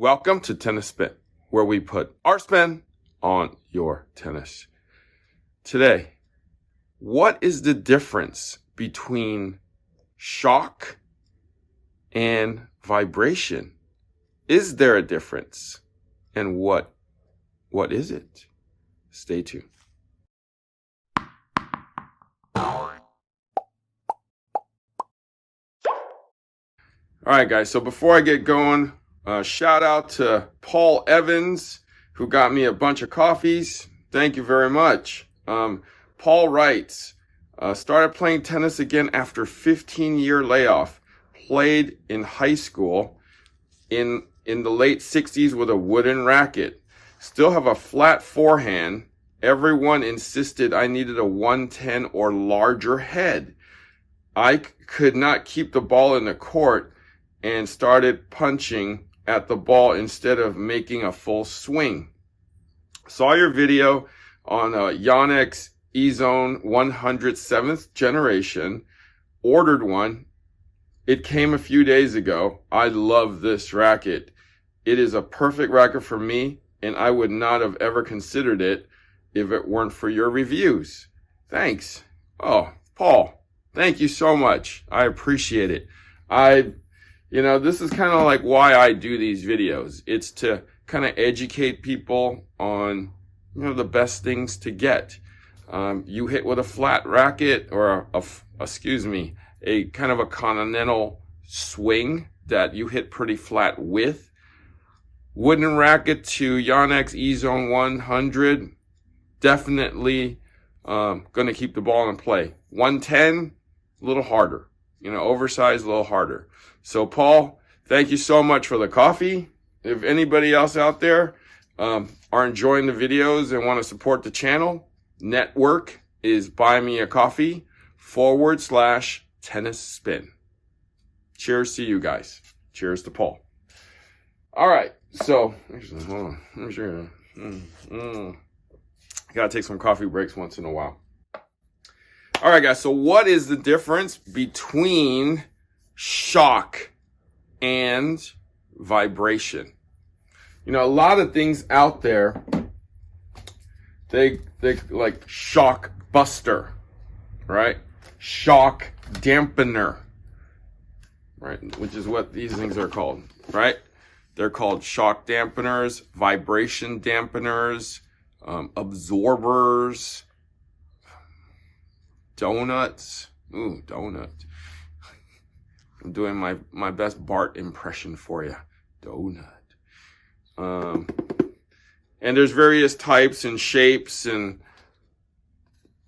Welcome to Tennis Spin, where we put our spin on your tennis. Today, what is the difference between shock and vibration? Is there a difference? And what is it? Stay tuned. All right, guys, so before I get going, shout out to Paul Evans, who got me a bunch of coffees. Thank you very much. Paul writes, started playing tennis again after 15-year layoff. Played in high school in the late 60s with a wooden racket. Still have a flat forehand. Everyone insisted I needed a 110 or larger head. I could not keep the ball in the court and started punching at the ball instead of making a full swing. Saw your video on Yonex E-Zone 100 7th generation. Ordered one. It came a few days ago. I love this racket. It is a perfect racket for me, and I would not have ever considered it if it weren't for your reviews. Thanks. Oh, Paul, thank you so much. I appreciate it. This is kind of like why I do these videos. It's to kind of educate people on, the best things to get. You hit with a flat racket or a kind of a continental swing that you hit pretty flat with. Wooden racket to Yonex E-Zone 100, definitely going to keep the ball in play. 110, a little harder. Oversized, a little harder. So, Paul, thank you so much for the coffee. If anybody else out there are enjoying the videos and want to support the channel, network is buymeacoffee.com/tennis spin. Cheers to you guys. Cheers to Paul. All right. So, actually, hold on. I'm sure. Gotta take some coffee breaks once in a while. All right, guys. So what is the difference between shock and vibration? A lot of things out there, they like shock buster, right? Shock dampener, right? Which is what these things are called, right? They're called shock dampeners, vibration dampeners, absorbers, donuts. Ooh, donut. I'm doing my best Bart impression for you. Donut. And there's various types and shapes and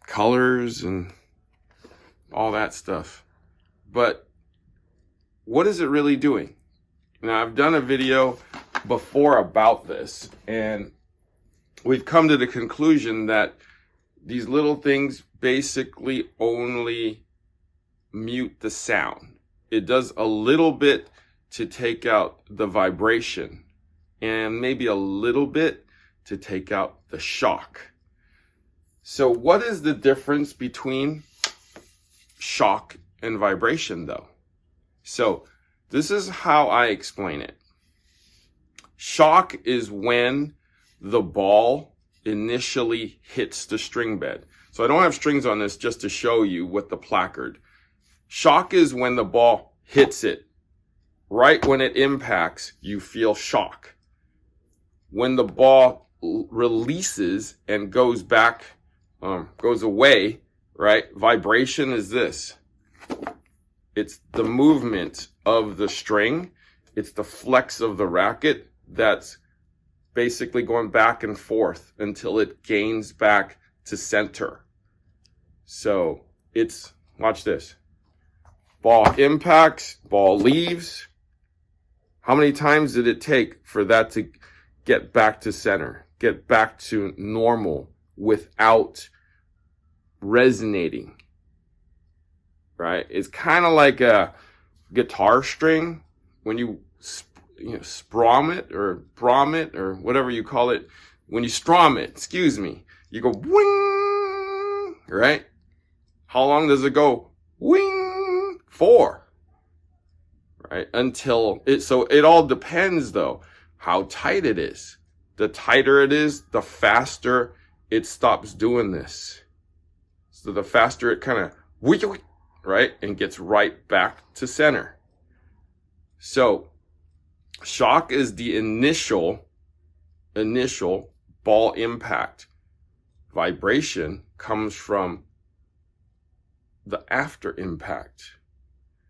colors and all that stuff. But what is it really doing? Now, I've done a video before about this, and we've come to the conclusion that these little things basically only mute the sound. It does a little bit to take out the vibration and maybe a little bit to take out the shock. So what is the difference between shock and vibration, though? So this is how I explain it. Shock is when the ball initially hits the string bed. So I don't have strings on this just to show you with the placard. Shock is when the ball hits it. Right when it impacts, you feel shock. When the ball releases and goes back, goes away, right? Vibration is this. It's the movement of the string. It's the flex of the racket that's basically going back and forth until it gains back to center. So it's, watch this. Ball impacts, ball leaves. How many times did it take for that to get back to center, get back to normal without resonating? Right? It's kind of like a guitar string when you strum it or brom it or whatever you call it. When you strum it, you go wing, right? How long does it go? Wing for, right? Until it, so it all depends though. how tight it is. The tighter it is, the faster it stops doing this. So the faster it kind of, right, and gets right back to center. So shock is the initial ball impact. Vibration comes from the after impact.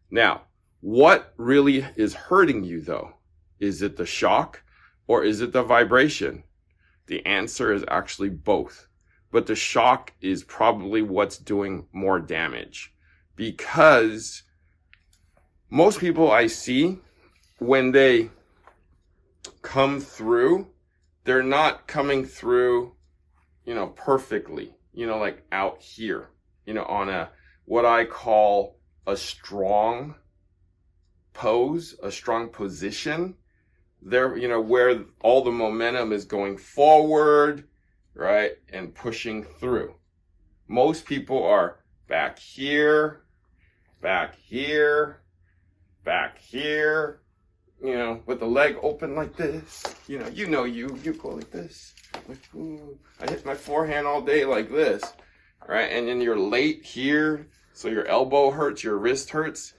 Now, what really is hurting you though? Is it the shock or is it the vibration? The answer is actually both. But the shock is probably what's doing more damage, because most people I see, when they come through, they're not coming through, perfectly, like out here, on a, what I call a strong pose, a strong position. There, where all the momentum is going forward, right, and pushing through. Most people are back here, back here, back here, with the leg open like this. You go like this. Ooh. I hit my forehand all day like this, right? And then you're late here, so your elbow hurts, your wrist hurts.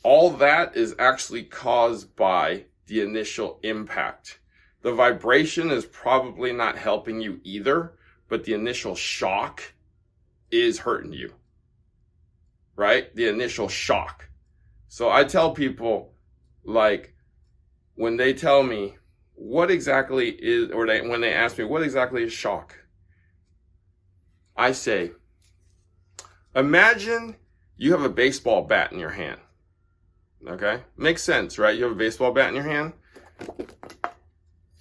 All that is actually caused by the initial impact. The vibration is probably not helping you either, but the initial shock is hurting you, right? The initial shock. So I tell people, like, when they tell me what exactly is, or when they ask me what exactly is shock, I say, imagine you have a baseball bat in your hand. Okay? Makes sense, right? You have a baseball bat in your hand,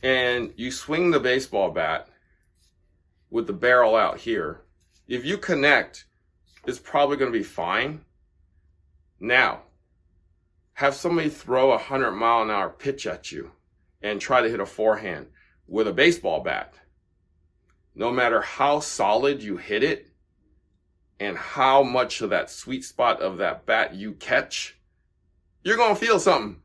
and you swing the baseball bat with the barrel out here. If you connect, it's probably going to be fine. Now, have somebody throw 100-mile-an-hour pitch at you and try to hit a forehand with a baseball bat. No matter how solid you hit it and how much of that sweet spot of that bat you catch, you're going to feel something.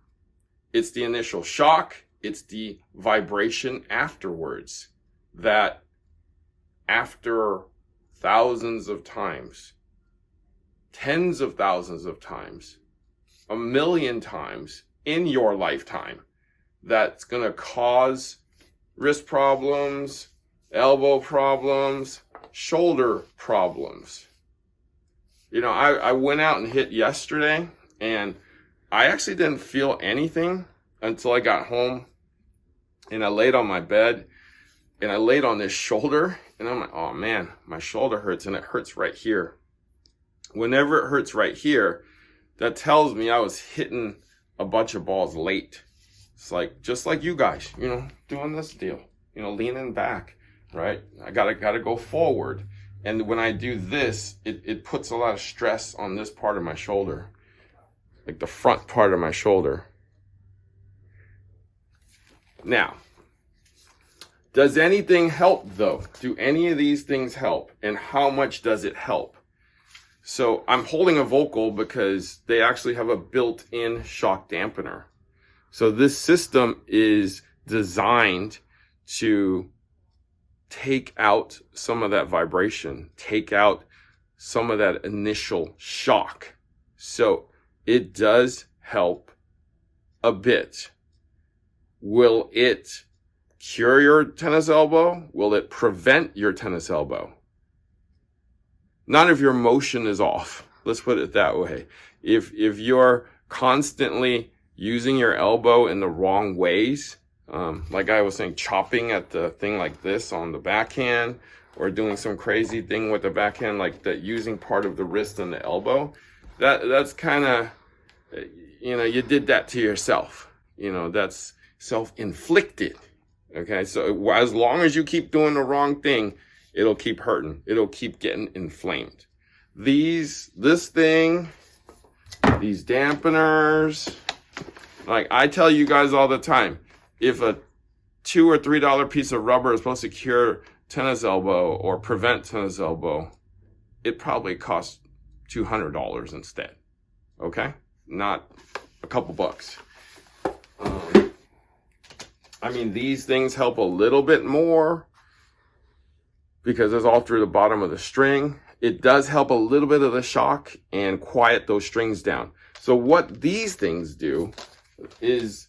It's the initial shock. It's the vibration afterwards that, after thousands of times, tens of thousands of times, 1,000,000 times in your lifetime, that's going to cause wrist problems, elbow problems, shoulder problems. I went out and hit yesterday, and I actually didn't feel anything until I got home, and I laid on my bed, and I laid on this shoulder, and I'm like, oh man, my shoulder hurts, and it hurts right here. Whenever it hurts right here, that tells me I was hitting a bunch of balls late. It's like, just like you guys, doing this deal, leaning back, right? I gotta go forward. And when I do this, it puts a lot of stress on this part of my shoulder, like the front part of my shoulder. Now, does anything help though? Do any of these things help? And how much does it help? So I'm holding a vocal because they actually have a built-in shock dampener. So this system is designed to take out some of that vibration, take out some of that initial shock. So it does help a bit. Will it cure your tennis elbow? Will it prevent your tennis elbow? Not if your motion is off. Let's put it that way. If you're constantly using your elbow in the wrong ways, like I was saying, chopping at the thing like this on the backhand, or doing some crazy thing with the backhand, like that, using part of the wrist and the elbow, that's kind of, you did that to yourself. That's self-inflicted. Okay, so as long as you keep doing the wrong thing, it'll keep hurting. It'll keep getting inflamed. This thing, these dampeners, like I tell you guys all the time, if a $2 or $3 piece of rubber is supposed to cure tennis elbow or prevent tennis elbow, it probably costs $200 instead. Okay? Not a couple bucks. I mean, these things help a little bit more because it's all through the bottom of the string. It does help a little bit of the shock and quiet those strings down. So what these things do is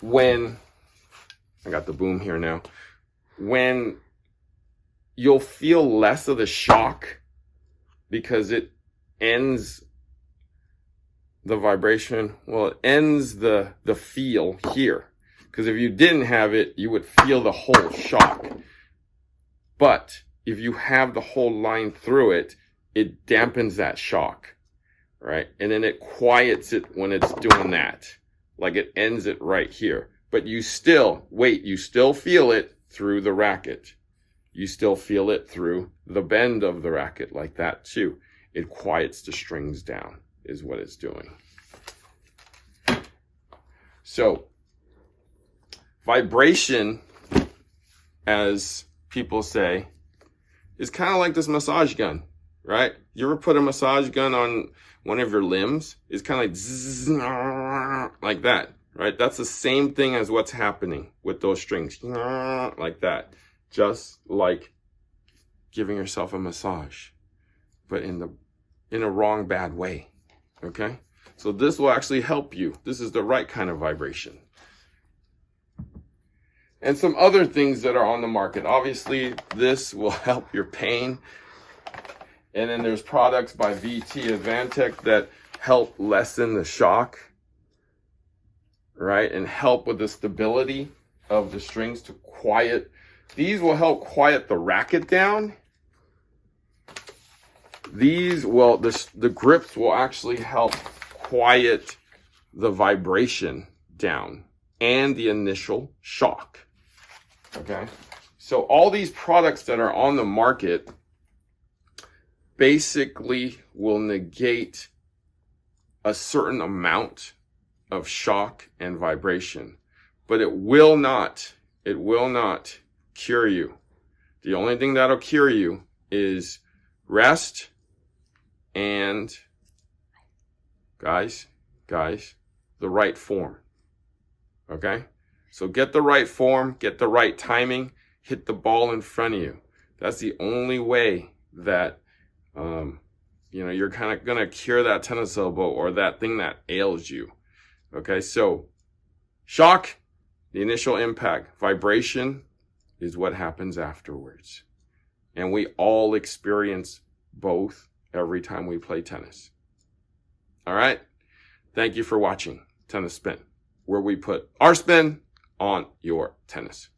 when, I got the boom here now, when you'll feel less of the shock because it ends the vibration, well, it ends the feel here. Because if you didn't have it, you would feel the whole shock. But if you have the whole line through it, it dampens that shock, right? And then it quiets it when it's doing that. Like it ends it right here. But you still feel it through the racket. You still feel it through the bend of the racket like that too. It quiets the strings down is what it's doing. So vibration, as people say, is kind of like this massage gun, right? You ever put a massage gun on one of your limbs? It's kind of like zzz, like that, right? That's the same thing as what's happening with those strings, like that. Just like giving yourself a massage, but in a wrong, bad way, okay? So this will actually help you. This is the right kind of vibration. And some other things that are on the market. Obviously, this will help your pain. And then there's products by VT Advantech that help lessen the shock, right? And help with the stability of the strings to quiet. These will help quiet the racket down. These will, the grips will actually help quiet the vibration down and the initial shock. Okay, so all these products that are on the market basically will negate a certain amount of shock and vibration, but it will not cure you. The only thing that'll cure you is rest and, guys, the right form. Okay? So get the right form, get the right timing, hit the ball in front of you. That's the only way that, you're kind of going to cure that tennis elbow or that thing that ails you. Okay, so shock, the initial impact. Vibration is what happens afterwards. And we all experience both every time we play tennis. All right? Thank you for watching Tennis Spin, where we put our spin on your tennis.